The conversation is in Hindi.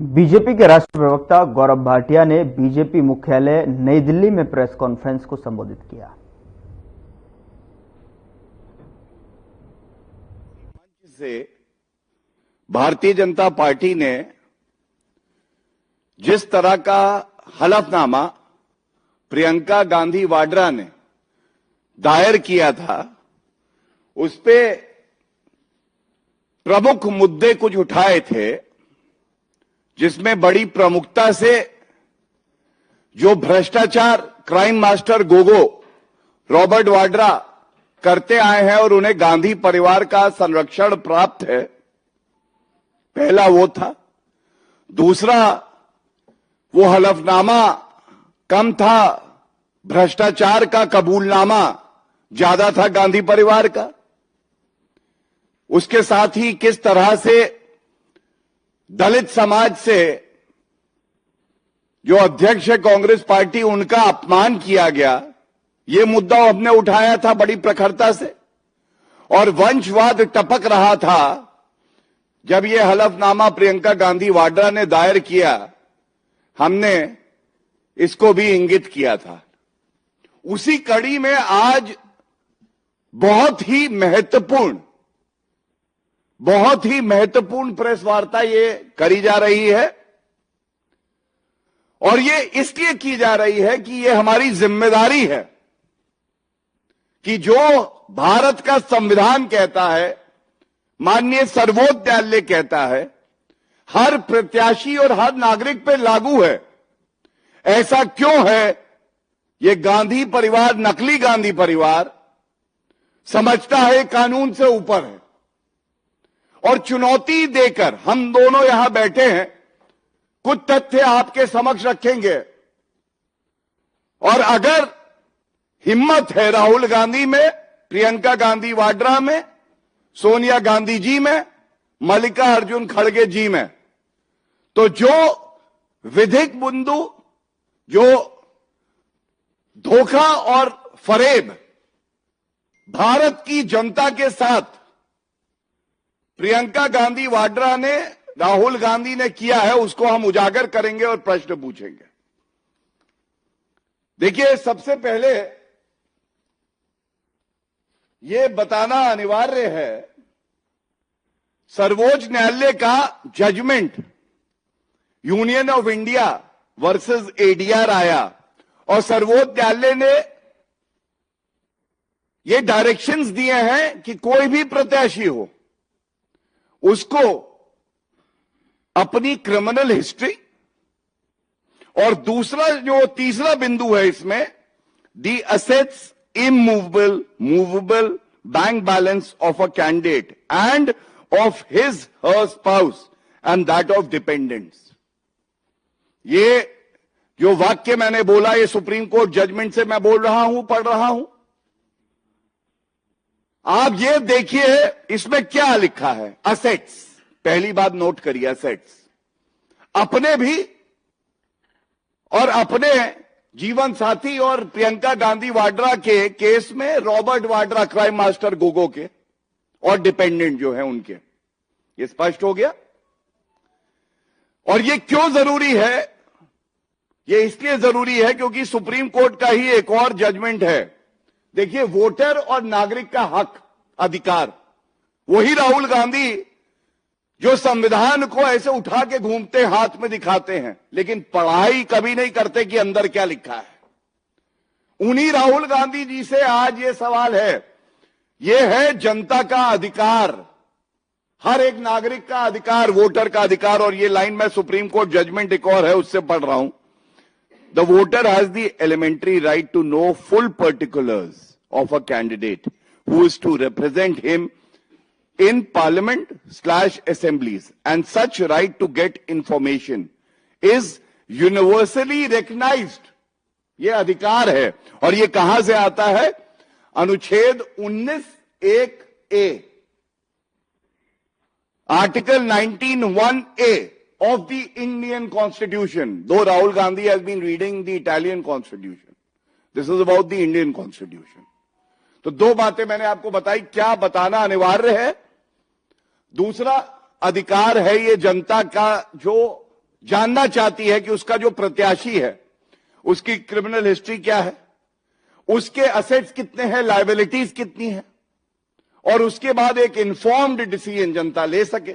बीजेपी के राष्ट्रीय प्रवक्ता गौरव भाटिया ने बीजेपी मुख्यालय नई दिल्ली में प्रेस कॉन्फ्रेंस को संबोधित किया। मंच से भारतीय जनता पार्टी ने जिस तरह का हलफनामा प्रियंका गांधी वाड्रा ने दायर किया था, उस पे प्रमुख मुद्दे कुछ उठाए थे, जिसमें बड़ी प्रमुखता से जो भ्रष्टाचार crime master Gogo Robert Vadra करते आए हैं और उन्हें गांधी परिवार का संरक्षण प्राप्त है, पहला वो था। दूसरा, वो हलफनामा कम था, भ्रष्टाचार का कबूलनामा ज्यादा था गांधी परिवार का। उसके साथ ही किस तरह से दलित समाज से जो अध्यक्ष है कांग्रेस पार्टी, उनका अपमान किया गया, ये मुद्दा हमने उठाया था बड़ी प्रखरता से। और वंशवाद टपक रहा था जब ये हलफनामा प्रियंका गांधी वाड्रा ने दायर किया, हमने इसको भी इंगित किया था। उसी कड़ी में आज बहुत ही महत्वपूर्ण प्रेस वार्ता ये करी जा रही है। और ये इसलिए की जा रही है कि ये हमारी जिम्मेदारी है कि जो भारत का संविधान कहता है, माननीय सर्वोच्च न्यायालय कहता है, हर प्रत्याशी और हर नागरिक पे लागू है। ऐसा क्यों है? ये गांधी परिवार, नकली गांधी परिवार समझता है कानून से ऊपर है। और चुनौती देकर हम दोनों यहां बैठे हैं, कुछ तथ्य आपके समक्ष रखेंगे, और अगर हिम्मत है राहुल गांधी में, प्रियंका गांधी वाड्रा में, सोनिया गांधी जी में, मल्लिका अर्जुन खड़गे जी में, तो जो विधिक बिंदु, जो धोखा और फरेब भारत की जनता के साथ प्रियंका गांधी वाड्रा ने, राहुल गांधी ने किया है, उसको हम उजागर करेंगे और प्रश्न पूछेंगे। देखिए, सबसे पहले ये बताना अनिवार्य है, सर्वोच्च न्यायालय का judgement union of India versus ADR आया और सर्वोच्च न्यायालय ने ये डायरेक्शंस दिए हैं कि कोई भी प्रत्याशी हो, उसको अपनी क्रिमिनल हिस्ट्री, और दूसरा जो तीसरा बिंदु है इसमें, the assets, immovable, movable bank balance of a candidate end of his her spouse and that of dependents. ये जो वाक्य मैंने बोला, ये सुप्रीम कोर्ट जजमेंट से मैं बोल रहा हूं, पढ़ रहा हूं। आप ये देखिए इसमें क्या लिखा है। असेट्स, पहली बात नोट करिए, असेट्स अपने भी और अपने जीवन साथी और प्रियंका गांधी वाड्रा के केस में Robert Vadra crime master Gogo के और डिपेंडेंट जो है उनके, ये स्पष्ट हो गया। और ये क्यों जरूरी है? ये इसलिए जरूरी है क्योंकि सुप्रीम कोर्ट का ही एक और जजमेंट है। देखिए, वोटर और नागरिक का हक, अधिकार, वही राहुल गांधी जो संविधान को ऐसे उठा के घूमते, हाथ में दिखाते हैं, लेकिन पढ़ाई कभी नहीं करते कि अंदर क्या लिखा है। उन्हीं राहुल गांधी जी से आज ये सवाल है। ये है जनता का अधिकार, हर एक नागरिक का अधिकार, वोटर का अधिकार। और ये लाइन में सुप्रीम कोर्ट जजमेंट एक और है, उससे पढ़ रहा हूं। The voter has the elementary right to know full particulars of a candidate who is to represent him in parliament/assemblies, and such right to get information is universally recognized. ये अधिकार है। और ये कहां से आता है? अनुच्छेद 19(1)(a, article 19(1)(a of the Indian Constitution. Though Rahul Gandhi has been reading the Italian Constitution, this is about the Indian Constitution. तो दो बातें मैंने आपको बताई, क्या बताना अनिवार्य है। दूसरा, अधिकार है ये जनता का जो जानना चाहती है कि उसका जो प्रत्याशी है उसकी क्रिमिनल हिस्ट्री क्या है, उसके असेट्स कितने हैं, लायबिलिटीज कितनी है, और उसके बाद एक इन्फॉर्म्ड डिसीजन जनता ले सके।